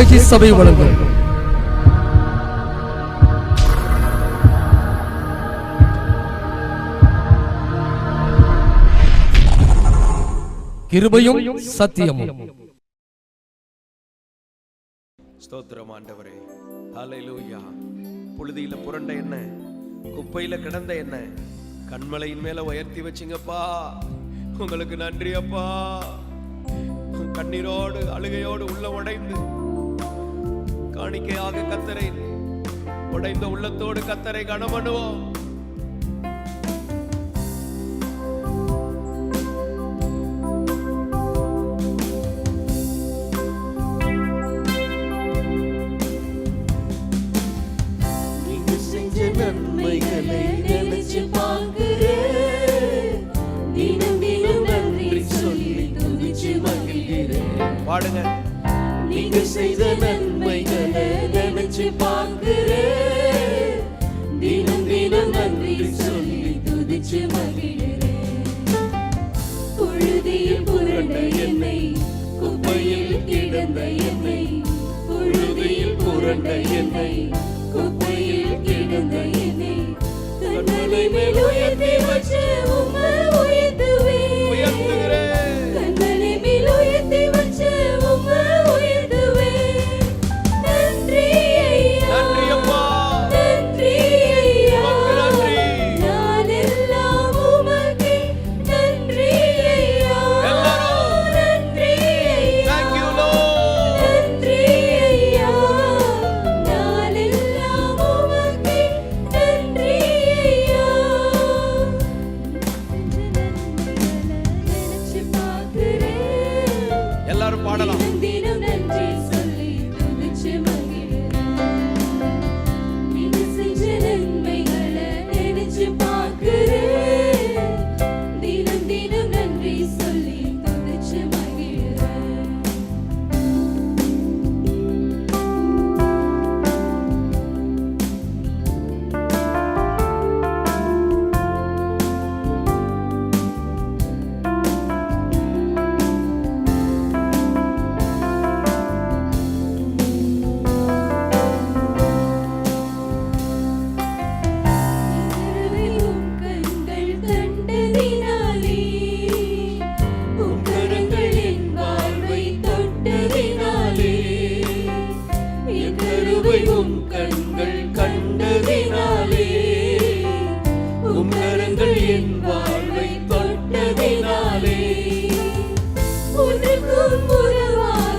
ஏகி சபை வழங்கும் கிருபையும் சத்தியமும். ஸ்தோத்திரம் ஆண்டவரே, ஹல்லேலூயா. புழுதியில புரண்ட என்ன, குப்பையில கிடந்த என்ன கண்மலையின் மேல உயர்த்தி வச்சிங்கப்பா. உங்களுக்கு நன்றி அப்பா. கண்ணீரோடு அழுகையோடு உள்ள உடைந்து காணிக்கையாக கத்தரை, உடைந்த உள்ளத்தோடு கத்தரை கனமனுவோம். நன்மைகளை நினைச்சு பார்க்கிறேன், தினம் தினம் நன்றி சொல்லி துதிச்சு மகிழ்கிறேன். பாடுங்க. நீங்க செய்த நன்மைகளை நினைச்சு பார்க்கிறேன், தினம் தினம் நன்றி சொல்லி துதிச்சு மகிழ்கிறேன். புழுதியில் புரண்ட என்னை, குப்பையில் கிடந்த என்னை, புழுதியில் புரண்ட என்னை, குப்பையில் கிடந்த என்னை கண்மலை மேல் உயர்த்தி வச்சு உம்மை உயர்த்துவேன். கண்மலை மேல் உயர்த்தி வச்சு உம்மை உயர்த்துவேன். நன்றி ஐயா, நன்றி அப்பா, நன்றி ஐயா, நன்றி. நான் எல்லாம் உமக்கே. நன்றி ஐயா, எல்லாரும் நன்றி ஐயா, thank you Lord. நன்றி ஐயா, நான் எல்லாம் உமக்கே. நன்றி ஐயா. நினைச்சு பார்க்கிறேன், எல்லாரும் பாடலாம். தினம் நன்றி சொல்லி துதிச்சு மகிழ்கிறேன். நீங்க செஞ்ச நன்மைகளை நினைச்சு பார்க்கிறேன், தினம் தினம் நன்றி சொல்லி துதிச்சு மகிழ்கிறேன். உம் கண்கள் கண்டதினாலே, உம் கரங்கள் என் வாழ்வை தொட்டதினாலே, என் கருவை உம் கண்கள் கண்டதினாலே, உம் கரங்கள் என் வாழ்வை தொட்டதினாலே, ஒன்றுக்கும்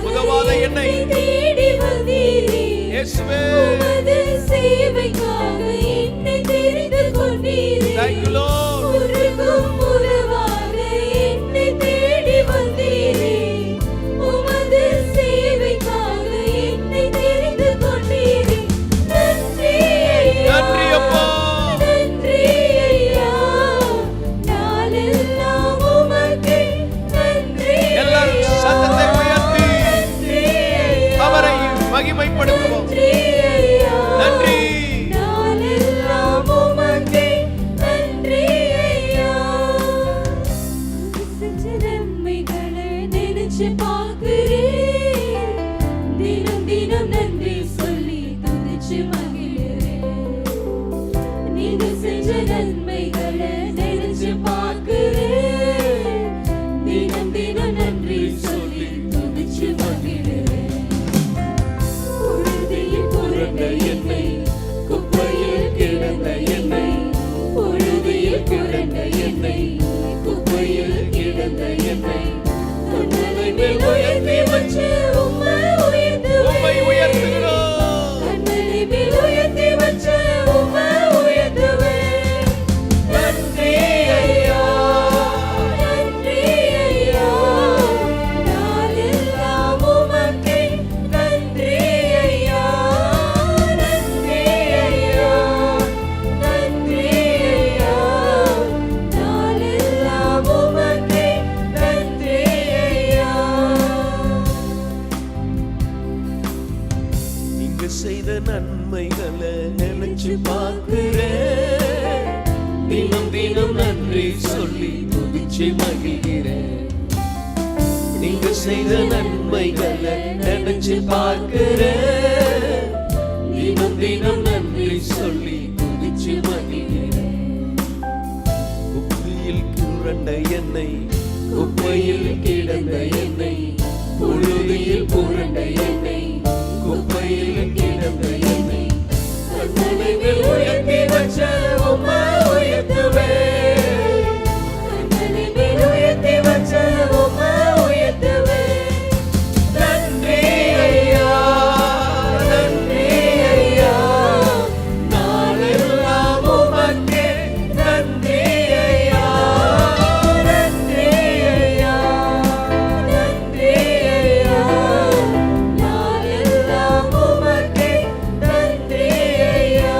உதவாத என்னை தேடி வந்தீரே. இயேசுவே, உமது சேவைக்காக என்னை தெரிந்து கொண்டீரே. thank you Lord. ஒன்றுக்கும் உதவாத என்னை தேடி வந்தீரே. உமது சேவைக்காக என்னை தெரிந்து கொண்டீரே. நன்றி ஐயா, நன்றி அப்பா. நன்றி ஐயா, நான் எல்லாம் உமக்கே. நன்றி எல்லாரும் ஐயா, சத்தத்தை உயர்த்தி நன்றி ஐயா, அவரை மகிமைப்படுத்துவோம். நன்றி ஐயா, நன்றி. நான் எல்லாம் உமக்கே. நன்றி ஐயா. செஞ்ச நன்மைகளை நினைச்சு பார்க்கிறேன், தினம் தினம் நன்றி சொல்லி துதிச்சு மகிழ்கிறேன். நீங்க செஞ்ச நன்மைகளை நினைச்சு பார்க்கிறேன், தினம் தினம் நன்றி சொல்லி துதிச்சு மகிழ்கிறேன். புழுதியில் புரண்ட என்னை, குப்பையில் கிடந்த என்னை, புழுதியில் புரண்ட என்னை, குப்பையில் கிடந்த என்னை கண்மலை மேல் உயர்த்தி வச்சு உம்மை உம்மை உயர்த்துவேன். உயர்த்துகிறோம். கண்மலை மேல் உயர்த்தி வச்சு உம்மை உயர்த்துவேன். நன்றி ஐயா, நன்றி ஐயா, நான் எல்லாம் உமக்கே. நன்றி ஐயா, நன்றி ஐயா, நன்றி ஐயா, நான் எல்லாம் உமக்கே. நன்றி ஐயா. நீங்க செய்த நன்மைகளை நினைச்சு பார்க்கிறேன், தினம் தினம் நன்றி சொல்லி துதிச்சு மகிழ்கிறேன். நீங்க நீங்க செய்த நன்மைகளை நினைச்சு பார்க்கிறேன். தினம் தினம் நன்றி சொல்லி குதிச்சு மகிழ்கிறேன். குப்பையில் கிரண்ட என்னை, குப்பையில் கிடந்த என்னை, புழுதியில் புரண்ட என்னை, குப்பையில் கிடந்த என்னை கண்மலையில் உயர்த்தி வச்ச உம்மை உயர்த்துவேன். கண்மலையில் உயர்த்தி வச்ச உம்மை உயர்த்துவேன். நன்றி ஐயா, நன்றி ஐயா, நாளெல்லாம் உமக்கே நன்றி ஐயா. நன்றி ஐயா, நன்றி ஐயா, நாளெல்லாம் உமக்கே நன்றி ஐயா.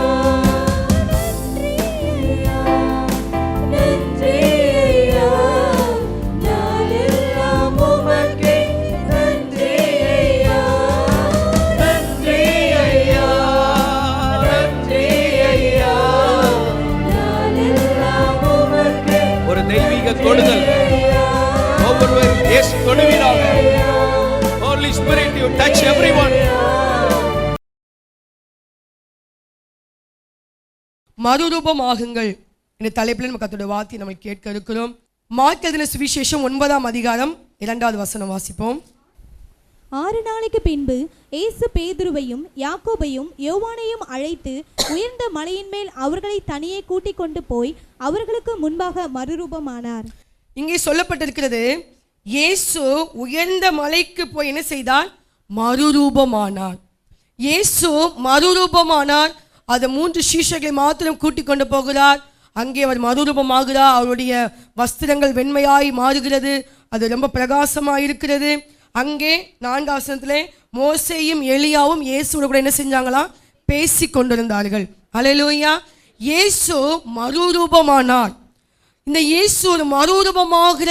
நன்றி ஐயா, நாளெல்லாம் உமக்கே நன்றி ஐயா. நன்றி ஐயா, நன்றி ஐயா, நாளெல்லாம் உமக்கே. ஒரு தெய்வீக தொடுதல் ஒவ்வொருவரும் இயேசு தொடுவீராக. Holy Spirit, you touch everyone. மறுரூபமாகுங்கள் என்ற தலைப்பில் நம்ம கர்த்தருடைய வார்த்தையை நம்ம கேட்க இருக்கிறோம். மார்க் எழுதின சுவிசேஷம் 9ஆம் அதிகாரம் 2வது வசனம் வாசிப்போம். 6 நாளைக்கு பின்பு இயேசு பேதுருவையும் யாக்கோபையும் யோவானையும் அழைத்து உயர்ந்த மலையின் மேல் அவர்களை தனியே கூட்டிக் கொண்டு போய் அவர்களுக்கு முன்பாக மறுரூபமானார். இங்கே சொல்லப்பட்டிருக்கிறது, இயேசு உயர்ந்த மலைக்கு போய் என்ன செய்தார்? மறுரூபமானார். இயேசு மறுரூபமானார். அதை 3 சீஷர்களை மாத்திரம் கூட்டிக் கொண்டு போகிறார். அங்கே அவர் மறுரூபமாகிறார். அவருடைய வஸ்திரங்கள் வெண்மையாய் மாறுகிறது. அது ரொம்ப பிரகாசமாக இருக்கிறது. அங்கே 4ஆம் வசனத்திலே மோசேயும் எலியாவும் இயேசுவோட கூட என்ன செஞ்சாங்களாம்? பேசி கொண்டிருந்தார்கள். அல்லேலூயா. இயேசு மறுரூபமானார். இந்த இயேசு ஒரு மறுரூபமாகிற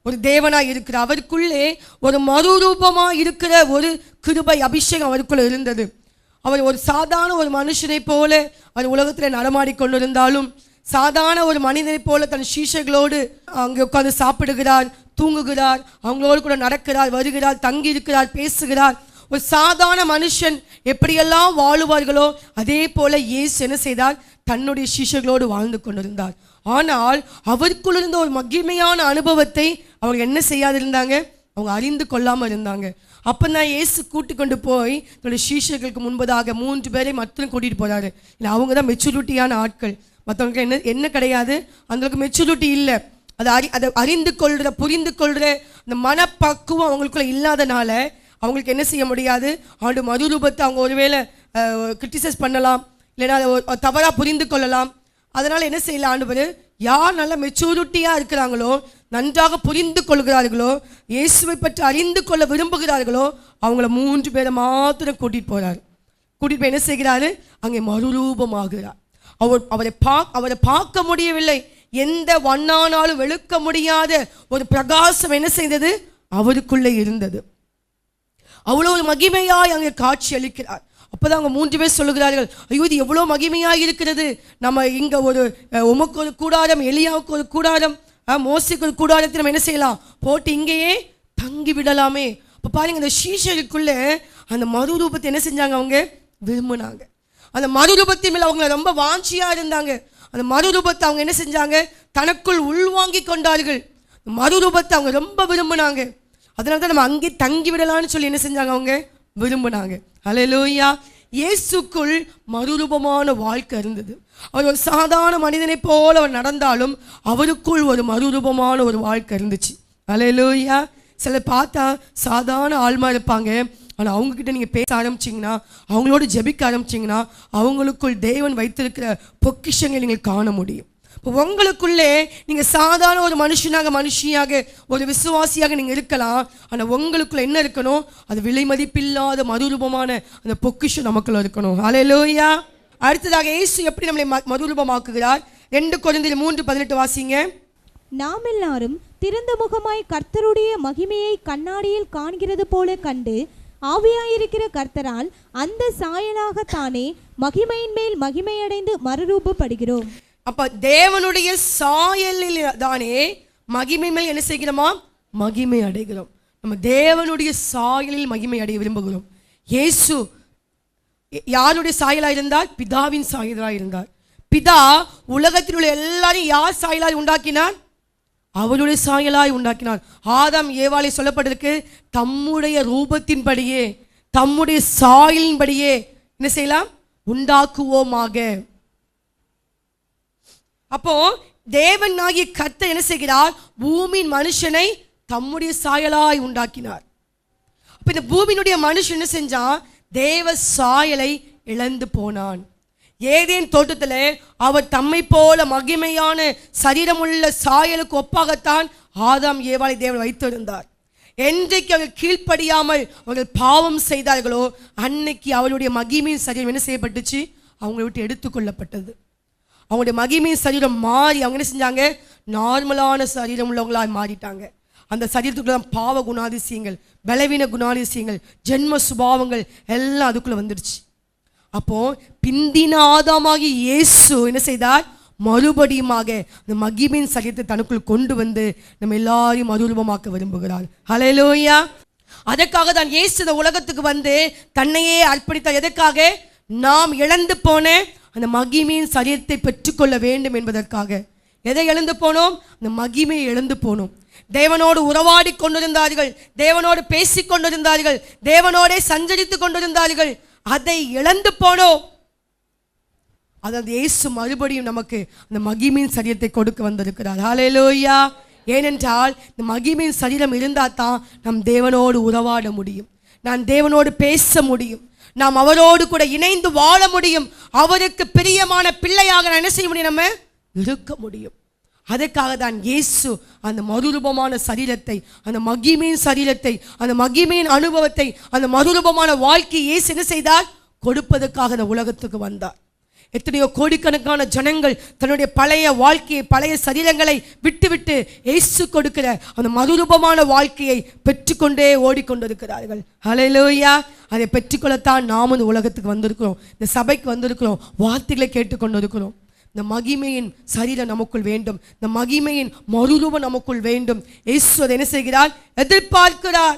ஒரு தேவனாய் இருக்கிறார். அவருக்குள்ளே ஒரு மறுரூபமாக இருக்கிற ஒரு கிருபை அபிஷேகம் அவருக்குள்ள இருந்தது. அவர் ஒரு சாதாரண ஒரு மனுஷனை போல அவர் உலகத்தில் நடமாடி கொண்டிருந்தாலும், சாதாரண ஒரு மனிதனை போல தன் சீஷர்களோடு அங்கே உட்கார்ந்து சாப்பிடுகிறார், தூங்குகிறார், அவங்களோடு கூட நடக்கிறார், வருகிறார், தங்கி இருக்கிறார், பேசுகிறார். ஒரு சாதாரண மனுஷன் எப்படியெல்லாம் வாழுவார்களோ அதே போல இயேசு என்ன செய்தார்? தன்னுடைய சீஷர்களோடு வாழ்ந்து கொண்டிருந்தார். ஆனால் அவருக்குள் இருந்த ஒரு மகிமையான அனுபவத்தை அவங்க என்ன செய்யாதிருந்தாங்க? அவங்க அறிந்து கொள்ளாமல் இருந்தாங்க. அப்போ தான் இயேசு கூட்டி கொண்டு போய் தன்னுடைய சீஷர்களுக்கு முன்பதாக 3 பேரை மட்டும் கூட்டிகிட்டு போகிறாரு. இல்லை, அவங்க தான் மெச்சூரிட்டியான ஆட்கள். மற்றவங்களுக்கு என்ன கிடையாது, அந்தளவுக்கு மெச்சூரிட்டி இல்லை. அதை அறிந்து கொள்கிற, புரிந்து கொள்கிற அந்த மனப்பக்குவம் அவங்களுக்குள்ள இல்லாதனால அவங்களுக்கு என்ன செய்ய முடியாது? அவனுடைய மறுரூபத்தை அவங்க ஒருவேளை கிரிட்டிசைஸ் பண்ணலாம், இல்லைன்னா அதை தவறாக புரிந்து கொள்ளலாம். அதனால் என்ன செய்யலாம்? ஆண்டவர் யார் நல்ல மெச்சூரிட்டியாக இருக்கிறாங்களோ, நன்றாக புரிந்து கொள்கிறார்களோ, இயேசுவை பற்றி அறிந்து கொள்ள விரும்புகிறார்களோ, அவங்கள 3 பேரை மாத்திரம் கூட்டிகிட்டு போகிறார். கூட்டிகிட்டு போய் என்ன செய்கிறாரு? அங்கே மறுரூபமாகிறார். அவரை பார்க்க முடியவில்லை. எந்த வண்ணானாலும் வெளுக்க முடியாத ஒரு பிரகாசம் என்ன செய்தது? அவருக்குள்ளே இருந்தது. அவ்வளோ ஒரு மகிமையாய் அங்கே காட்சி அளிக்கிறார். அப்போதான் அவங்க 3 பேர் சொல்லுகிறார்கள், ஐயோ இது எவ்வளோ மகிமையாக இருக்கிறது. நம்ம இங்கே உமக்கு ஒரு கூடாரம், எலியாவுக்கு ஒரு கூடாரம், மோசேக்கு ஒரு கூடாரத்தை நம்ம என்ன செய்யலாம்? போட்டு இங்கேயே தங்கி விடலாமே. இப்போ பாருங்க, அந்த சீஷருக்குள்ளே அந்த மறுரூபத்தை என்ன செஞ்சாங்க? அவங்க விரும்பினாங்க. அந்த மறுரூபத்தின் மேலே அவங்க ரொம்ப வாஞ்சியாக இருந்தாங்க. அந்த மறுரூபத்தை அவங்க என்ன செஞ்சாங்க? தனக்குள் உள்வாங்கி கொண்டார்கள். மறுரூபத்தை அவங்க ரொம்ப விரும்பினாங்க. அதனால தான் நம்ம அங்கே தங்கி விடலான்னு சொல்லி என்ன செஞ்சாங்க? அவங்க விரும்பினாங்க. அல்லேலூயா. இயேசுக்குள் மறுரூபமான வாழ்க்கை இருந்தது. அவர் ஒரு சாதாரண மனிதனை போல அவர் நடந்தாலும் அவருக்குள் ஒரு மறுரூபமான ஒரு வாழ்க்கை இருந்துச்சு. அல்லேலூயா. சிலர் பார்த்தா சாதாரண ஆள்மா இருப்பாங்க, ஆனால் அவங்கக்கிட்ட நீங்கள் பேச ஆரம்பிச்சிங்கன்னா, அவங்களோட ஜெபிக்க ஆரம்பிச்சிங்கன்னா அவங்களுக்குள் தேவன் வைத்திருக்கிற பொக்கிஷங்களை நீங்கள் காண முடியும். இப்போ உங்களுக்குள்ளே நீங்கள் சாதாரண ஒரு மனுஷியாக ஒரு விசுவாசியாக நீங்கள் இருக்கலாம், ஆனால் உங்களுக்குள்ள என்ன இருக்கணும்? அது விலை மதிப்பில்லாத மறுரூபமான அந்த பொக்கிஷம் நமக்குள்ள இருக்கணும். அல்லேலூயா. அடுத்ததாக இயேசு எப்படி நம்மளை மறுரூபமாக்குகிறார்? 2 கொரிந்தியர் 3:18 வாசிங்க. நாம் எல்லாரும் திறந்த முகமாய் கர்த்தருடைய மகிமையை கண்ணாடியில் காண்கிறது போல கண்டு ஆவியாயிருக்கிற கர்த்தரால் அந்த சாயலாகத்தானே மகிமையின் மேல் மகிமையடைந்து மறுரூபப்படுகிறோம். அப்ப தேவனுடைய சாயலில் தானே மகிமை மேல் என்ன செய்கிறோமா? மகிமை அடைகிறோம். நம்ம தேவனுடைய சாயலில் மகிமை அடைய விரும்புகிறோம். இயேசு யாருடைய சாயலாக இருந்தார்? பிதாவின் சாயலாக இருந்தார். பிதா உலகத்தில் உள்ள எல்லாரையும் யார் சாயலாய் உண்டாக்கினார்? அவருடைய சாயலாய் உண்டாக்கினார். ஆதாம் ஏவாளை சொல்லப்பட்டிருக்கு, தம்முடைய ரூபத்தின்படியே தம்முடைய சாயலின்படியே என்ன செய்யலாம்? உண்டாக்குவோமாக. அப்போ தேவனாகிய கர்த்தர் என்ன செய்கிறார்? பூமியின் மனுஷனை தம்முடைய சாயலாய் உண்டாக்கினார். அப்ப இந்த பூமியினுடைய மனுஷன் என்ன செஞ்சான்? தேவ சாயலை இழந்து போனான். ஏதேன் தோட்டத்தில் அவர் தம்மை போல மகிமையான சரீரமுள்ள சாயலுக்கு ஒப்பாகத்தான் ஆதாம் ஏவாளை தேவன் வைத்திருந்தார். என்றைக்கு அவர்கள் கீழ்ப்படியாமல் அவர்கள் பாவம் செய்தார்களோ அன்னைக்கு அவருடைய மகிமையின் சரீரம் என்ன செய்யப்பட்டுச்சு? அவங்களை விட்டு எடுத்துக்கொள்ளப்பட்டது. அவங்களுடைய மகிமையின் சரீரம் மாறி அவங்க என்ன செஞ்சாங்க? நார்மலான சரீரம் உள்ளவங்களாக மாறிட்டாங்க. அந்த சரீரத்துக்குள்ள தான் பாவ குணாதிசயங்கள், பலவீன குணாதிசயங்கள், ஜென்ம சுபாவங்கள் எல்லாம் அதுக்குள்ள வந்துடுச்சு. அப்போ பிந்தின ஆதாமாகி இயேசு என்ன செய்தார்? மறுபடியுமாக அந்த மகிமையின் சரீரத்தை தனக்குள் கொண்டு வந்து நம்ம எல்லாரையும் மறுரூபமாக்க விரும்புகிறார். ஹல்லேலூயா. அதற்காக தான் இயேசு இந்த உலகத்துக்கு வந்து தன்னையே அர்ப்பணித்தார். எதற்காக? நாம் இழந்து போன அந்த மகிமையின் சரீரத்தை பெற்றுக்கொள்ள வேண்டும் என்பதற்காக. எதை இழந்து போனோம்? அந்த மகிமையை இழந்து போனோம். தேவனோடு உறவாடி கொண்டிருந்தார்கள், தேவனோடு பேசி கொண்டிருந்தார்கள், தேவனோடே சஞ்சரித்து கொண்டிருந்தார்கள். அதை இழந்து போனோம். அதாவது இயேசு மறுபடியும் நமக்கு அந்த மகிமையின் சரீரத்தை கொடுக்க வந்திருக்கிறார். ஹல்லேலூயா. ஏனென்றால் இந்த மகிமையின் சரீரம் இருந்தால் தான் நம் தேவனோடு உறவாட முடியும், நான் தேவனோடு பேச முடியும், நாம் அவரோடு கூட இணைந்து வாழ முடியும், அவருக்கு பிரியமான பிள்ளையாக நான் என்ன செய்ய முடியும்? நம்ம இருக்க முடியும். அதற்காக தான் இயேசு அந்த மறுரூபமான சரீரத்தை, அந்த மகிமையின் சரீரத்தை, அந்த மகிமையின் அனுபவத்தை, அந்த மறுரூபமான வாழ்க்கையை இயேசு என்ன செய்தார்? கொடுப்பதற்காக இந்த உலகத்துக்கு வந்தார். எத்தனையோ கோடிக்கணக்கான ஜனங்கள் தன்னுடைய பழைய வாழ்க்கையை, பழைய சரீரங்களை விட்டுவிட்டு இயேசு கொடுக்கிற அந்த மறுரூபமான வாழ்க்கையை பெற்றுக்கொண்டே ஓடிக்கொண்டிருக்கிறார்கள். ஹல்லேலூயா. அதை பெற்றுக்கொள்ளத்தான் நாம் இந்த உலகத்துக்கு வந்திருக்கிறோம், இந்த சபைக்கு வந்திருக்கிறோம், வார்த்தைகளை கேட்டுக்கொண்டு இருக்கிறோம். இந்த மகிமையின் சரீரம் நமக்குள் வேண்டும், இந்த மகிமையின் மறுரூபம் நமக்குள் வேண்டும். இயேசு அதை என்ன செய்கிறார்? எதிர்பார்க்கிறார்.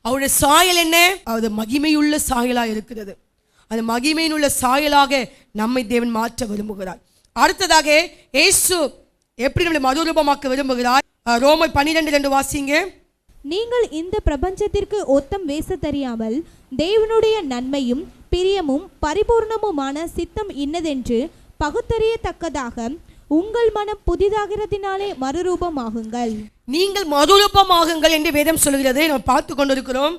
அவருடைய சாயல் என்ன? அது மகிமையுள்ள சாயலாக இருக்கிறது. அந்த மகிமையின் உள்ள சாயலாக நம்மை தேவன் மாற்ற விரும்புகிறார். அடுத்ததாக இயேசு எப்படி நம்மை மறுரூபமாக்க விரும்புகிறார்? ரோமர் 12:2 வாசிங்க. நீங்கள் இந்த பிரபஞ்சத்திற்கு ஒத்தம் வேச தெரியாமல் தேவனுடைய நன்மையும் பிரியமும் பரிபூர்ணமுமான சித்தம் இன்னதென்று பகுத்தறியத்தக்கதாக உங்கள் மனம் புதிதாகிறதினாலே மறுரூபமாகுங்கள். நீங்கள் மறுரூபமாகுங்கள் என்று வேதம் சொல்கிறது. நாம் பார்த்து கொண்டிருக்கிறோம்.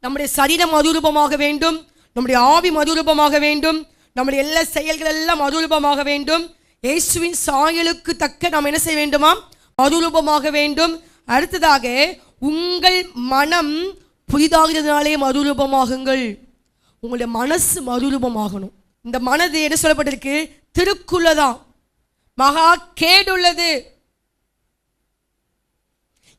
நம்முடைய சரீரம் மறுரூபமாக வேண்டும், நம்முடைய ஆவி மறுரூபமாக வேண்டும், நம்முடைய எல்லா செயல்கள் எல்லாம் மறுரூபமாக வேண்டும். இயேசுவின் சாயலுக்கு தக்க நாம் என்ன செய்ய வேண்டுமாம்? மறுரூபமாக வேண்டும். அடுத்ததாக உங்கள் மனம் புதிதாகிறதுனாலே மறுரூபமாகுங்கள். உங்களுடைய மனசு மறுரூபமாகணும். இந்த மனது என்ன சொல்லப்பட்டிருக்கு? திருக்குள்ளதான், மகா கேடுள்ளது.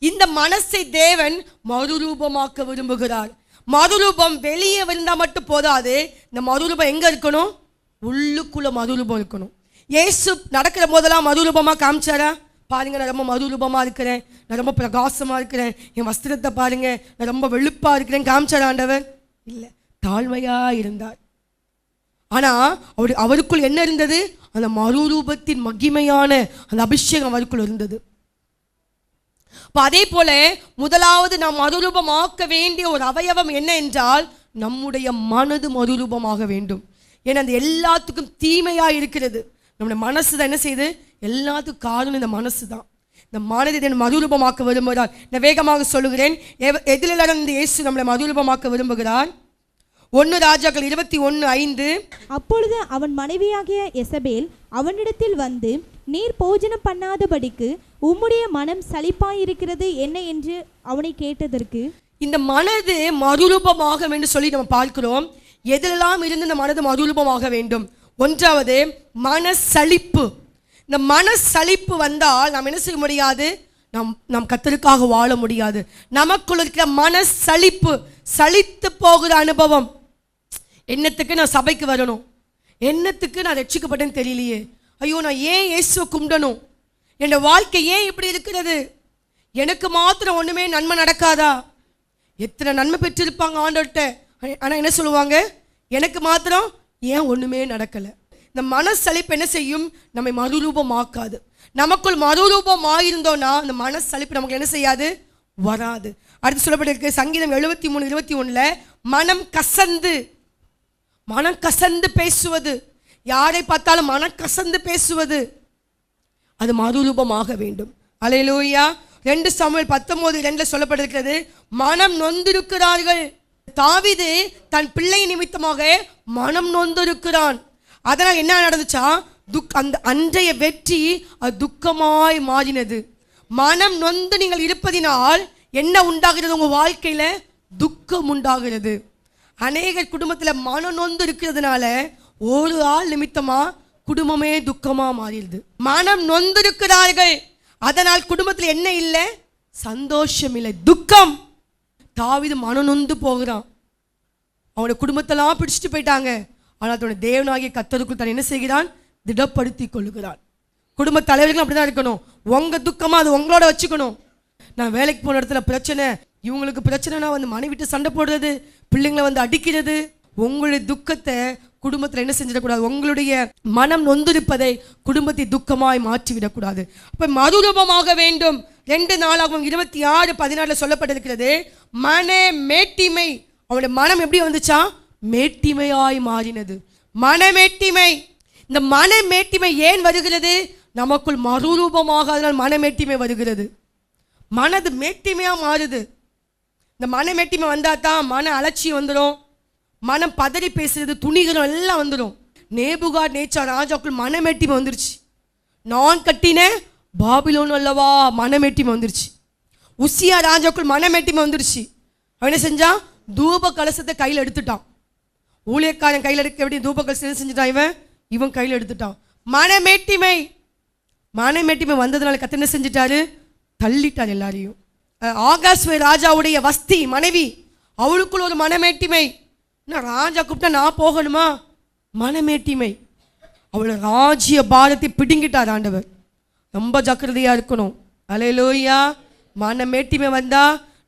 இந்த மனசை தேவன் மறுரூபமாக்க விரும்புகிறார். மறுரூபம் வெளியே இருந்தால் மட்டும் போதாது, இந்த மறுரூபம் எங்க இருக்கணும்? உள்ளுக்குள்ள மறுரூபம் இருக்கணும். இயேசு நடக்கிற போதெல்லாம் மறுரூபமாக காமிச்சாரா? பாருங்க, நான் ரொம்ப மறுரூபமாக இருக்கிறேன், நான் ரொம்ப பிரகாசமாக இருக்கிறேன், என் வஸ்திரத்தை பாருங்க, நான் ரொம்ப வெளுப்பாக இருக்கிறேன் காமிச்சாரா ஆண்டவர்? இல்லை, தாழ்மையாக இருந்தார். ஆனால் அவருக்குள் என்ன இருந்தது? அந்த மறுரூபத்தின் மகிமையான அந்த அபிஷேகம் அவருக்குள் இருந்தது. அதே போல முதலாவது நாம் மறுரூபமாக்க வேண்டிய ஒரு அவயவம் என்ன என்றால் நம்முடைய மனது மறுரூபமாக வேண்டும். ஏன்னா அந்த எல்லாத்துக்கும் தீமையா இருக்கிறது நம்முடைய மனசு தான். என்ன செய்யுது? எல்லாத்துக்கும் காரணம் இந்த மனசு தான். இந்த மனதை மறுரூபமாக்க விரும்புகிறார். நான் வேகமாக சொல்லுகிறேன். எதிலிருந்து இயேசு நம்மளை மறுரூபமாக்க விரும்புகிறார்? 1 ராஜாக்கள் 21:5. அப்பொழுது அவன் மனைவியாகிய எசபேல் அவனிடத்தில் வந்து, நீர் போஜனம் பண்ணாதபடிக்கு உம்முடைய மனம் சலிப்பாயிருக்கிறது என்ன என்று அவனை கேட்டதற்கு, இந்த மனது மறுரூபமாக என்று சொல்லி நம்ம பார்க்கிறோம். எதிலெல்லாம் இருந்து இந்த மனது மறுரூபமாக வேண்டும்? ஒன்றாவது மனசலிப்பு. இந்த மனசலிப்பு வந்தால் நாம் என்ன செய்ய முடியாது? நாம் கர்த்தருக்காக வாழ முடியாது. நமக்குள்ள இருக்கிற மனசலிப்பு, சலித்து போகிற அனுபவம். என்னத்துக்கு நான் சபைக்கு வரணும்? என்னத்துக்கு நான் ரட்சிக்கப்பட்டேன்னு தெரியலையே? ஐயோ, நான் ஏன் இயேசுவை கும்பிடணும்? என் வாழ்க்கை ஏன் இப்படி இருக்கிறது? எனக்கு மாத்திரம் ஒண்ணுமே நன்மை நடக்காதா? எத்தனை நன்மை பெற்றிருப்பாங்க ஆண்டவர்கிட்ட, ஆனா என்ன சொல்லுவாங்க? எனக்கு மாத்திரம் ஏன் ஒண்ணுமே நடக்கல? இந்த மனசலிப்பு என்ன செய்யும்? நம்மை மறுரூபமாக்காது. நமக்குள் மறுரூபம் ஆயிருந்தோம்னா அந்த மனசலிப்பு நமக்கு என்ன செய்யாது? வராது. அடுத்து சொல்லப்பட்டிருக்கு சங்கீதம் 73:21, மனம் கசந்து பேசுவது, யாரை பார்த்தாலும் மனம் கசந்து பேசுவது, அது மறுரூபமாக வேண்டும். அல்லேலூயா. 2 சாமுவேல் 19:2 சொல்லப்பட்டிருக்கிறது, மனம் நொந்திருக்கிறார்கள். தாவீது தன் பிள்ளை நிமித்தமாக மனம் நொந்திருக்கிறான். அதனால் என்ன நடந்துச்சா? அந்த அன்றைய வெற்றி அது துக்கமாய் மாறினது. மனம் நொந்து நீங்கள் இருப்பதினால் என்ன உண்டாகிறது? உங்க வாழ்க்கையில துக்கம் உண்டாகிறது. அநேக குடும்பத்தில் மனம் நொந்து இருக்கிறதுனால ஒரு ஆள் நிமித்தமா குடும்பமே துக்கமா மாறிடுது. மனம் நொந்து இருக்கிறார்கள், அதனால் குடும்பத்தில் என்ன இல்லை? சந்தோஷம் இல்லை, துக்கம். தாவீது மனம் நொந்து போகிறான். அவனோட குடும்பத்தெல்லாம் பிடிச்சிட்டு போயிட்டாங்க. ஆனால் தன்னுடைய தேவனாகிய கர்த்தருக்குள் தான் என்ன செய்கிறான்? திடப்படுத்தி கொள்ளுகிறான். குடும்ப தலைவர்கள் அப்படிதான் இருக்கணும். உங்க துக்கமா அது உங்களோட வச்சுக்கணும். நான் வேலைக்கு போன இடத்துல பிரச்சனை, இவங்களுக்கு பிரச்சனைனா வந்து மனைவி விட்டு சண்டை போடுறது, பிள்ளைங்களை வந்து அடிக்கிறது. உங்களுடைய துக்கத்தை குடும்பத்தில் என்ன செஞ்சிடக்கூடாது? உங்களுடைய மனம் நொந்திருப்பதை குடும்பத்தை துக்கமாய் மாற்றிவிடக்கூடாது. அப்ப மறுரூபமாக வேண்டும். 2 நாளாகவும் 26:14 சொல்லப்பட்டிருக்கிறது, மன மேட்டிமை. அவனுடைய மனம் எப்படி வந்துச்சா? மேட்டிமையாய் மாறினது. மனமேட்டிமை. இந்த மனமேட்டிமை ஏன் வருகிறது? நமக்குள் மறுரூபமாக, அதனால் மனமேட்டிமை வருகிறது. மனது மேட்டிமையா மாறுது. இந்த மனமேட்டிமை வந்தா தான் மன அலட்சியம் வந்துடும், மனம் பதறி பேசுறது, துணிகரம் எல்லாம் வந்துடும். நேபுகாத்நேச்சார் ராஜாக்குள் மனமேட்டிமை வந்துருச்சு. நான் கட்டின பாபிலோன் அல்லவா, மனமேட்டிமை வந்துருச்சு. உசியா ராஜாக்குள் மனமேட்டிமை வந்துருச்சு. அவன் என்ன செஞ்சான்? தூப கலசத்தை கையில் எடுத்துட்டான். ஊழியக்காரன் கையில் எடுக்க எப்படி தூப கலசம் செஞ்சுட்டான், இவன் கையில் எடுத்துட்டான். மனமேட்டிமை. மனமேட்டிமை வந்ததுனால கர்த்தர் என்ன செஞ்சிட்டாரு? தள்ளிட்டார் எல்லாரையும். ஆகாஸ்வே ராஜாவுடைய வஸ்தி மனைவி, அவளுக்குள் ஒரு மனமேட்டிமை. ராஜா கூப்பிட்டா நான் போகணுமா? மனமேட்டிமை. அவளை ராஜ்ய பாரத்தை பிடுங்கிட்டார் ஆண்டவர். ரொம்ப ஜாக்கிரதையா இருக்கணும். அல்லேலூயா. மனமேட்டிமை வந்தா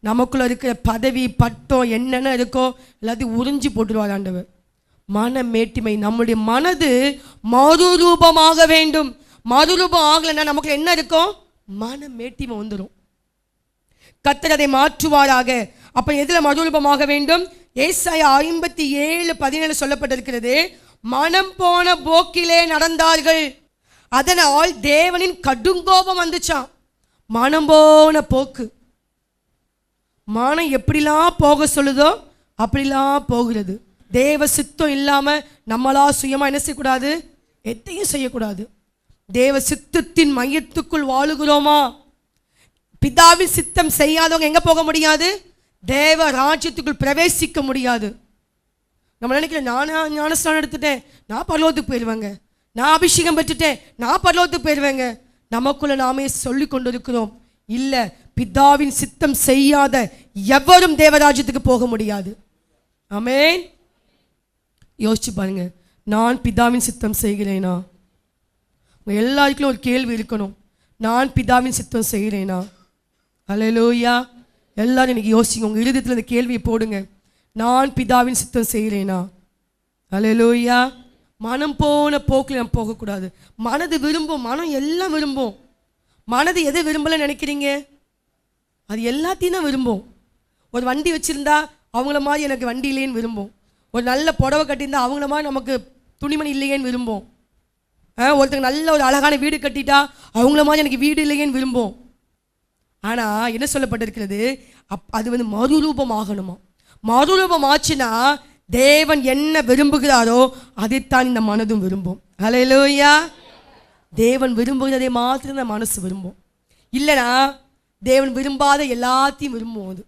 நமக்குள்ள இருக்கிற பதவி பட்டம் என்னென்ன இருக்கோ எல்லாத்தையும் உறிஞ்சி போட்டுருவார் ஆண்டவர். மனமேட்டிமை. நம்முடைய மனது மறுரூபமாக வேண்டும். மறுரூபம் ஆகலைன்னா நமக்கு என்ன இருக்கும்? மனமேட்டிமை வந்துடும். கர்த்தர் அதை மாற்றுவாராக. அப்ப எதுல மறுரூபமாக வேண்டும்? ஏசாயா 57:17 சொல்லப்பட்டிருக்கிறது, மனம் போன போக்கிலே நடந்தார்கள், அதனால் தேவனின் கடுங்கோபம் வந்துச்சான். மனம் போன போக்கு. மனம் எப்படிலாம் போக சொல்லுதோ அப்படிலாம் போகிறது. தேவ சித்தம் இல்லாம நம்மளா சுயமா என்ன செய்யக்கூடாது? எதையும் செய்யக்கூடாது. தேவ சித்தத்தின் மையத்துக்குள் வாழுகிறோமா? பிதாவின் சித்தம் செய்யாதவங்க எங்க போக முடியாது? தேவ ராஜ்யத்துக்குள் பிரவேசிக்க முடியாது. நம்ம நினைக்கிறோம், நானா ஞானஸ்நானம் எடுத்துட்டேன், நான் பரலோகத்துக்கு போயிடுவேங்க, நான் அபிஷேகம் பெற்றுட்டேன், நான் பரலோகத்துக்கு போயிடுவேங்க. நமக்குள்ள நாமே சொல்லி கொண்டிருக்கிறோம். இல்ல, பிதாவின் சித்தம் செய்யாத எவரும் தேவராஜ்யத்துக்கு போக முடியாது. ஆமென். யோசிச்சு பாருங்க, நான் பிதாவின் சித்தம் செய்கிறேனா? எல்லாருக்கும் ஒரு கேள்வி இருக்கணும், நான் பிதாவின் சித்தம் செய்கிறேனா? அல்லேலூயா. எல்லாரும் இன்னைக்கு யோசிங்க, உங்க இருதயத்தில் இந்த கேள்வியை போடுங்க, நான் பிதாவின் சித்தம் செய்கிறேனா? அல்லேலூயா. மனம் போன போக்கில் நம்ம போகக்கூடாது. மனது விரும்பும், மனம் எல்லாம் விரும்பும். மனது எதை விரும்பலன்னு நினைக்கிறீங்க? அது எல்லாத்தையும் தான் விரும்பும். ஒரு வண்டி வச்சிருந்தா அவங்கள மாதிரி எனக்கு வண்டி இல்லையேன்னு விரும்பும். ஒரு நல்ல புடவை கட்டியிருந்தா அவங்கள மாதிரி நமக்கு துணிமணி இல்லையேன்னு விரும்பும். ஒருத்தங்க நல்ல ஒரு அழகான வீடு கட்டிட்டா அவங்கள மாதிரி எனக்கு வீடு இல்லையேன்னு விரும்பும். ஆனால் என்ன சொல்லப்பட்டிருக்கிறது? அது வந்து மறுரூபம் ஆகணுமா? மறுரூபம் ஆச்சுன்னா தேவன் என்ன விரும்புகிறாரோ அதைத்தான் இந்த மனதும் விரும்பும். அல்லேலூயா. தேவன் விரும்புகிறதை மாத்திரம் இந்த மனசு விரும்பும். இல்லைனா தேவன் விரும்பாத எல்லாத்தையும் விரும்பும். அது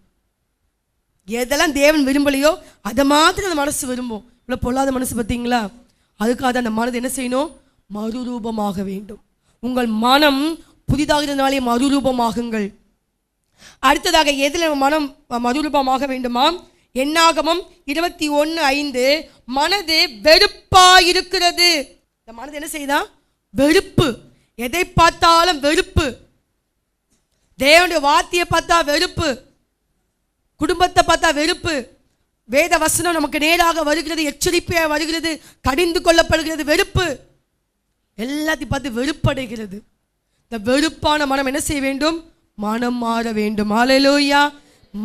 எதெல்லாம் தேவன் விரும்பலையோ அதை மாத்திரம் அந்த மனசு விரும்பும். இவ்வளோ பொல்லாத மனசு பார்த்தீங்களா? அதுக்காக அந்த மனது என்ன செய்யணும்? மறுரூபமாக வேண்டும். உங்கள் மனம் புதிதாகிறதுனாலே மறுரூபமாகுங்கள். அடுத்ததாக எதில் மனம் மறுரூபமாக வேண்டுமா? என்னாகமம் 21:5, மனது வெறுப்பாயிருக்கிறது. இந்த மனது என்ன செய்யுதா? வெறுப்பு. எதை பார்த்தாலும் வெறுப்பு. தேவனுடைய வார்த்தையை பார்த்தா வெறுப்பு, குடும்பத்தை பார்த்தா வெறுப்பு, வேத வசனம் நமக்கு நேராக வருகிறது, எச்சரிப்பையாக வருகிறது, கடிந்து கொள்ளப்படுகிறது, வெறுப்பு, எல்லாத்தையும் பார்த்து வெறுப்படைகிறது. இந்த வெறுப்பான மனம் என்ன செய்ய வேண்டும்? மனம் மாற வேண்டும். ஹல்லேலூயா.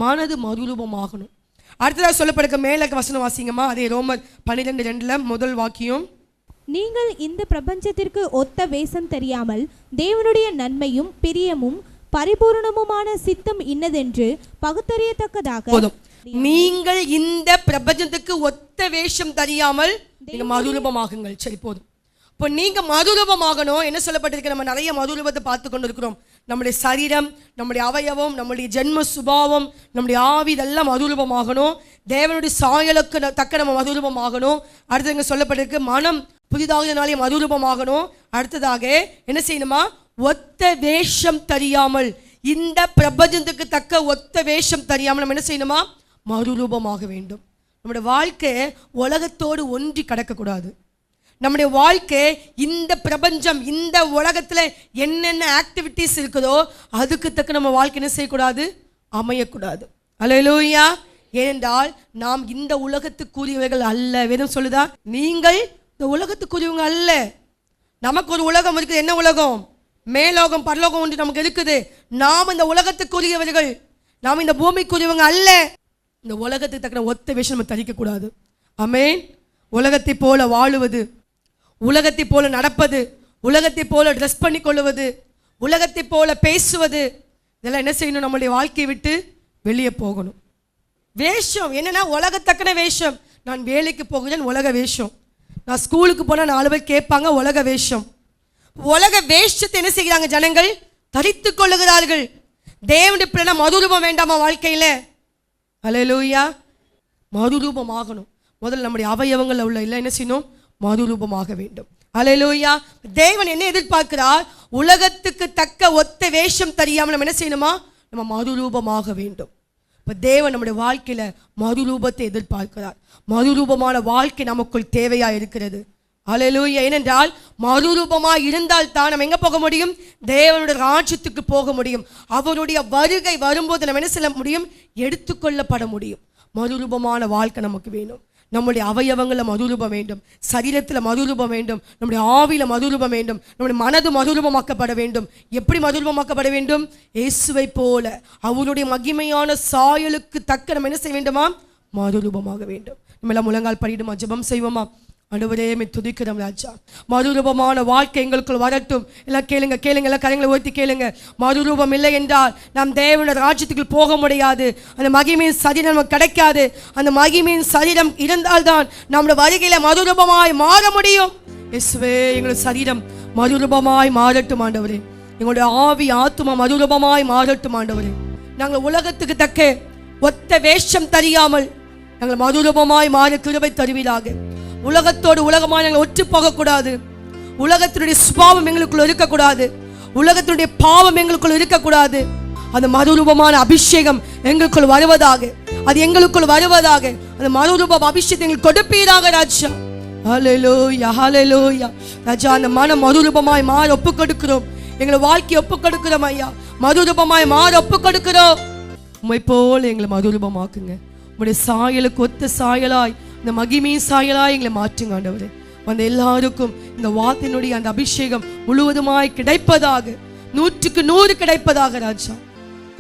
மனது மறுரூபமாகணும். அடுத்ததாக சொல்லப்படுற மேல வசனம் வாசிங்கம்மா. அதே ரோமர் 12:2 முதல் வாக்கியம். நீங்கள் இந்த பிரபஞ்சத்திற்கு ஒத்த வேஷம் தெரியாமல் தேவனுடைய நன்மையும் பிரியமும் பரிபூர்ணமுமான சித்தம் இன்னதென்று பகுத்தறியத்தக்கதாக. போதும். நீங்கள் இந்த பிரபஞ்சத்துக்கு ஒத்த வேஷம் தெரியாமல் நீங்க மறுரூபமாகுங்கள். சரி, போதும். இப்போ நீங்க மறுரூபமாகணும். என்ன சொல்லப்பட்டிருக்கு? நம்ம நிறைய மறுரூபத்தை பார்த்து கொண்டு இருக்கிறோம். நம்முடைய சரீரம், நம்முடைய அவயவம், நம்முடைய ஜென்ம சுபாவம், நம்முடைய ஆவி, இதெல்லாம் மறுரூபமாகணும். தேவனுடைய சாயலுக்கு தக்க நம்ம மறுரூபமாகணும். அடுத்தது இங்க சொல்லப்பட்டிருக்கு மனம் புதிதாகினாலே மறுரூபமாகணும். அடுத்ததாக என்ன செய்யணுமா? ஒத்த வேஷம் தெரியாமல், இந்த பிரபஞ்சத்துக்கு தக்க ஒத்த வேஷம் தெரியாமல் நம்ம என்ன செய்யணுமா? மறுரூபமாக வேண்டும். நம்முடைய வாழ்க்கை உலகத்தோடு ஒன்றி கடக்கக்கூடாது. நம்முடைய வாழ்க்கை இந்த பிரபஞ்சம், இந்த உலகத்தில் என்னென்ன ஆக்டிவிட்டீஸ் இருக்குதோ அதுக்கு தக்க நம்ம வாழ்க்கை என்ன செய்யக்கூடாது? அமையக்கூடாது. அல்லேலூயா. ஏனென்றால் நாம் இந்த உலகத்துக்குரியவர்கள் அல்ல. வேதம் சொல்லுதா, நீங்கள் இந்த உலகத்துக்குரியவங்க அல்ல. நமக்கு ஒரு உலகம் இருக்குது. என்ன உலகம்? மேலோகம், பரலோகம் ஒன்று நமக்கு இருக்குது. நாம் இந்த உலகத்துக்குரியவர்கள், நாம் இந்த பூமிக்குரியவங்க அல்ல. இந்த உலகத்துக்கு தக்க ஒத்த விஷயம் நம்ம தரிக்கக்கூடாது. ஆமென். உலகத்தை போல வாழுவது, உலகத்தை போல நடப்பது, உலகத்தை போல ட்ரெஸ் பண்ணி கொள்வது, உலகத்தை போல பேசுவது, இதெல்லாம் என்ன செய்யணும்? நம்மளுடைய வாழ்க்கையை விட்டு வெளியே போகணும். வேஷம் என்னன்னா உலகத்தக்கன வேஷம். நான் வேலைக்கு போகிறேன், உலக வேஷம். நான் ஸ்கூலுக்கு போனால் 4 பேர் கேட்பாங்க, உலக வேஷம். உலக வேஷத்தை என்ன செய்கிறாங்க ஜனங்கள்? தரித்து கொள்ளுகிறார்கள். தேவனுடைய பிள்ளை மறுரூபம் வேண்டாமா வாழ்க்கையில்? அல்லேலூயா. மறுரூபமாகணும். முதல்ல நம்முடைய அவயவங்கள் உள்ள இல்லை என்ன செய்யணும்? மறுரூபமாக வேண்டும். அல்லேலூயா. தேவன் என்ன எதிர்பார்க்கிறார்? உலகத்துக்கு தக்க ஒத்த வேஷம் தெரியாமல் நம்ம என்ன செய்யணுமா? நம்ம மறுரூபமாக வேண்டும். இப்போ தேவன் நம்முடைய வாழ்க்கையில மறுரூபத்தை எதிர்பார்க்கிறார். மறுரூபமான வாழ்க்கை நமக்குள் தேவையா இருக்கிறது. அல்லேலூயா. ஏனென்றால் மறுரூபமாக இருந்தால் தான் நம்ம எங்கே போக முடியும்? தேவனுடைய ராஜ்யத்துக்கு போக முடியும். அவருடைய வருகை வரும்போது நம்ம என்ன செய்ய முடியும்? எடுத்துக்கொள்ளப்பட முடியும். மறுரூபமான வாழ்க்கை நமக்கு வேணும். நம்முடைய அவயவங்களில் மறுரூபம் வேண்டும், சரீரத்தில் மறுரூபம் வேண்டும், நம்முடைய ஆவியில் மறுரூபம் வேண்டும், நம்முடைய மனது மறுரூபமாக்கப்பட வேண்டும். எப்படி மறுரூபமாக்கப்பட வேண்டும்? இயேசுவை போல அவருடைய மகிமையான சாயலுக்கு தக்க நம்ம என்ன செய்ய வேண்டுமா? மறுரூபமாக வேண்டும். நம்ம எல்லாம் முழங்கால் படிடுமா, ஜெபம் செய்வோமா? ஆண்டவரே துதிக்கிறோம் ராஜா. மறுரூபமான வாழ்க்கை எங்களுக்குள் வரட்டும். எல்லாம் கேளுங்க, கேளுங்க, எல்லாம் கரங்களை உயர்த்தி கேளுங்க. மறுரூபம் இல்லை என்றால் நாம் தேவனுடைய ராஜ்யத்துக்குள் போக முடியாது. அந்த மகிமையின் சரீரம் நமக்கு கிடைக்காது. அந்த மகிமையின் சரீரம் இருந்தால்தான் நம்முடைய வருகையில மறுரூபமாய் மாற முடியும். இயேசுவே, எங்களுடைய சரீரம் மறுரூபமாய் மாறட்டும் ஆண்டவரே. எங்களுடைய ஆவி ஆத்துமா மறுரூபமாய் மாறட்டும் ஆண்டவரே. நாங்கள் உலகத்துக்கு தக்க ஒத்த வேஷம் தெரியாமல் நாங்கள் மறுரூபமாய் மாற கிருபை தருவீராக. உலகத்தோடு உலகமாக நாங்கள் ஒற்று போகக்கூடாது. உலகத்தினுடைய சுபாவம் எங்களுக்குள்ள இருக்கக்கூடாது. உலகத்தினுடைய பாவம் எங்களுக்குள்ள இருக்கக்கூடாது. அந்த மறுரூபமான அபிஷேகம் எங்களுக்குள் வருவதாக. அது எங்களுக்குள் வருவதாக. அந்த மறுரூப அபிஷேகத்தை எங்களுக்கு கொடுப்பீராக ராஜா. ஹல்லேலூயா, ஹல்லேலூயா. ராஜா, அந்த மனம் மறுரூபமாய் மாற ஒப்பு கொடுக்கிறோம். எங்களை வாழ்க்கையை ஒப்பு கொடுக்கிறோம் ஐயா. மறுரூபமாய் மாற ஒப்பு கொடுக்கிறோம். உம்மை போல எங்களை மறுரூபமாக்குங்க. உங்களுடைய சாயலுக்கு ஒத்த சாயலாய், இந்த மகிமையின் சாயலாய் எங்களை மாற்றுங்க ஆண்டவரே. அந்த எல்லாருக்கும் இந்த வார்த்தையினுடைய அந்த அபிஷேகம் முழுவதுமாய் கிடைப்பதாக, 100க்கு 100 கிடைப்பதாக ராஜா.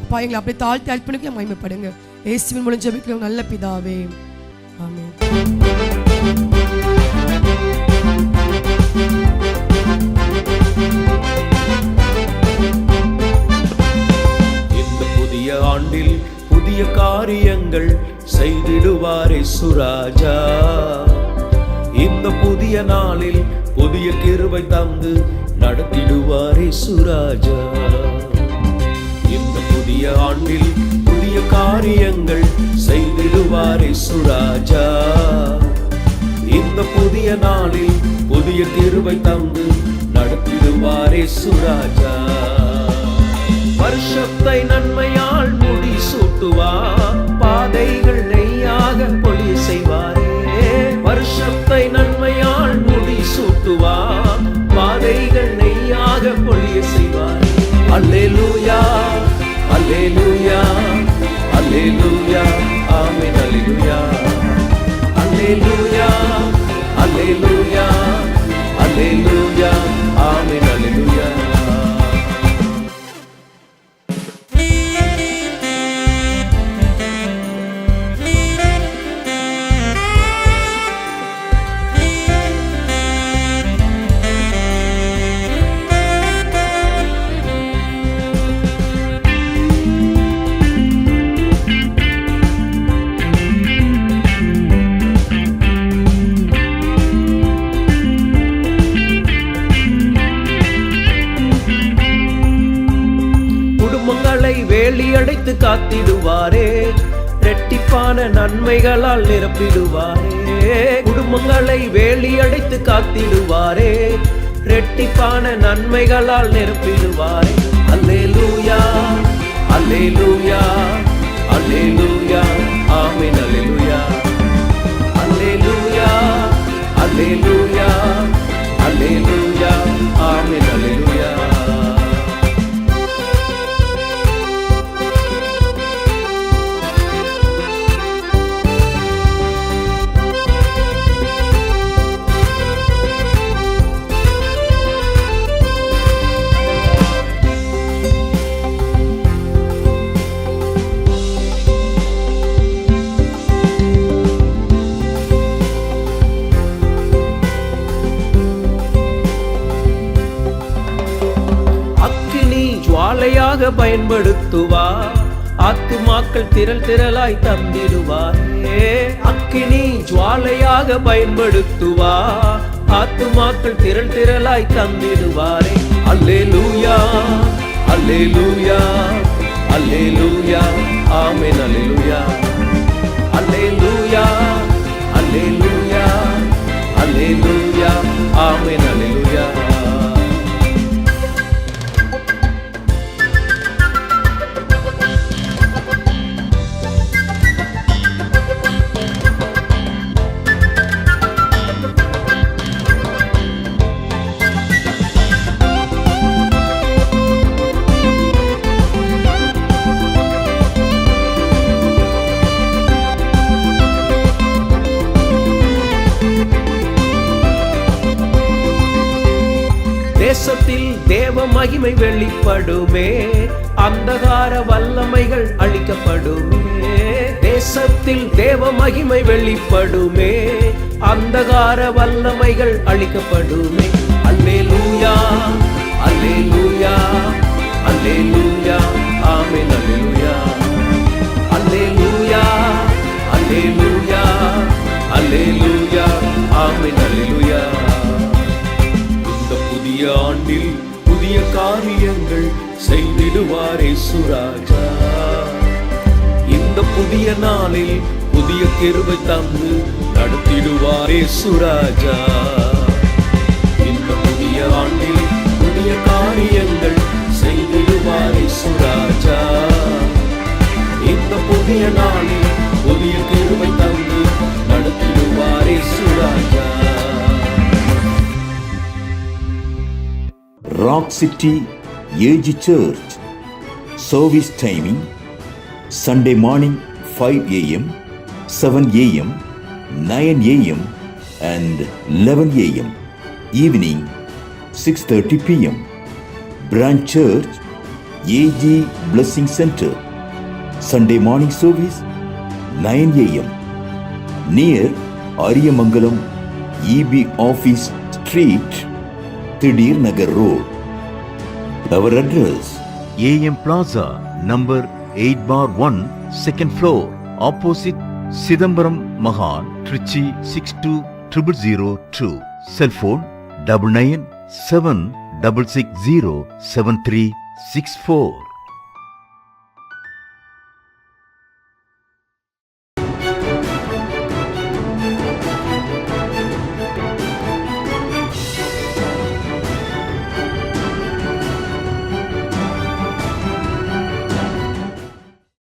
அப்பா, எங்களை அப்படியே தாழ்த்தி அர்ப்பணிக்க மகிமைப்படுங்க. இயேசுவின் மூலம் ஜெபிக்கிறோம் நல்ல பிதாவே, ஆமென். இந்த புதிய ஆண்டில் புதிய காரியங்கள் செய்திடுவார் இயேசு ராஜா. இந்த புதிய நாளில் புதிய கிருபை தந்து நடத்திடுவார் இயேசு ராஜா. இந்த புதிய ஆண்டில் புதிய காரியங்கள் செய்திடுவார் இயேசு ராஜா. இந்த புதிய நாளில் புதிய கிருபை தந்து நடத்திடுவார் இயேசு ராஜா. வருஷத்தை நன்மையால் முடி சூட்டுவார், பாதைகள் நெய்யாக பொழிய செய்வாரே. வருஷத்தை நன்மையால் முடி சூட்டுவார், பாதைகள் நெய்யாக பொழிய செய்வாரே. அல்லேலூயா, காத்திடுவாரே. இரட்டிப்பான நன்மைகளால் நிரப்பிடுவாரே. குடும்பங்களை வேலியடைத்து காத்திடுவாரே. இரட்டிப்பான நன்மைகளால் நிரப்பிடுவாரே. அல்லேலூயா, அல்லேலூயா, அல்லேலூயா, ஆமென். அல்லேலூயா, அல்லேலூயா, அல்லேலூயா, அல்லேலூயா, ஆமென். அல்லேலூயா. ஜுவாலையாக பயன்படுத்துவா. ஆத்துமாக்கள் திரள் திரளாய் தந்திடுவாரே. அக்கினி ஜுவாலையாக பயன்படுத்துவா. ஆத்துமாக்கள் திரள் திரளாய் தந்திடுவாரே. அல்லேலூயா, அல்லேலூயா, அல்லேலூயா, ஆமென். அல்லேலூயா, அல்லேலூயா, அல்லேலூயா, அல்லேலூயா, ஆமென். அல்லேலூயா. தேசத்தில் தேவ மகிமை வெளிப்படுமே. அந்தகார வல்லமைகள் அழிக்கப்படுமே. தேசத்தில் தேவ மகிமை வெளிப்படுமே. அந்தகார வல்லமைகள் அழிக்கப்படுமே. அல்லேலூயா, அல்லேலூயா, அல்லேலூயா, ஆமென். அல்லேலூயா, அல்லேலூயா, அல்லேலூயா, அல்லேலூயா, ஆமென். அல்லேலூயா. புதிய ஆண்டில் புதிய காரியங்கள் செய்திடுவாரே சுராஜா. இந்த புதிய நாளில் புதிய கிருபை தந்து நடத்திடுவாரே சுராஜா. இந்த புதிய ஆண்டில் புதிய காரியங்கள் செய்திடுவாரே சுராஜா. இந்த புதிய நாளில் புதிய கிருபை தந்து நடத்திடுவாரே சுராஜா. Rock City AG Church service timing Sunday morning 5 a.m., 7 a.m., 9 a.m. and 11 a.m. Evening 6:30 p.m. Branch Church AG Blessing Center Sunday morning service 9 a.m. near Ariyamangalam EB Office Street, Thidir Nagar Road. Our address AM Plaza, number 8/1, second floor, opposite Sidambaram Mahal, Trichy 620002. Cell phone 9976607364.